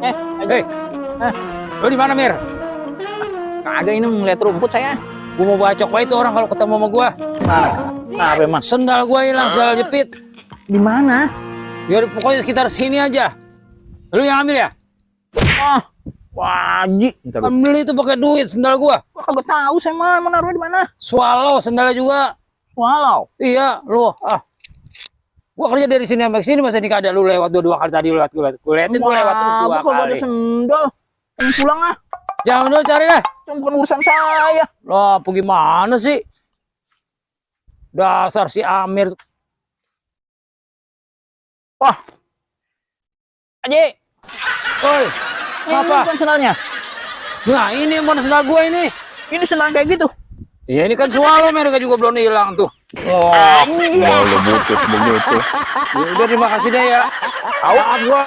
Hei, lu di mana, Mir? Kagak ini ngeliat rumput saya. Gua mau bacok pak itu orang kalau ketemu sama gua. Kenapa emang? Sendal gua hilang, sendal jepit. Di mana? Ya pokoknya sekitar sini aja. Lu yang ambil ya? Ah, wajib. Kan beli itu pakai duit sendal gua. Gua kagak tahu saya mah mau naruh di mana. Swallow sendalnya juga. Walau. Iya, lu gua kerja dari sini sampai sini masa ini ada lu lewat dua kali tadi lewat gua liatin gua lewat terus dua Gua kagak ada kali. sendal. Pulang ah. Jangan dulu cari dah. Cuma bukan urusan saya. Lah, apa gimana sih? Dasar si Amir. Wah. Aji. Oi, Ini apa? bukan sendalnya. Nah, ini mana sendal gua ini? Ini sendal kayak gitu. Iya, ini kan Swallow mereka juga belum hilang tuh. Wah. Kalau butut begitu. Ya udah terima kasih deh ya. Maaf gua.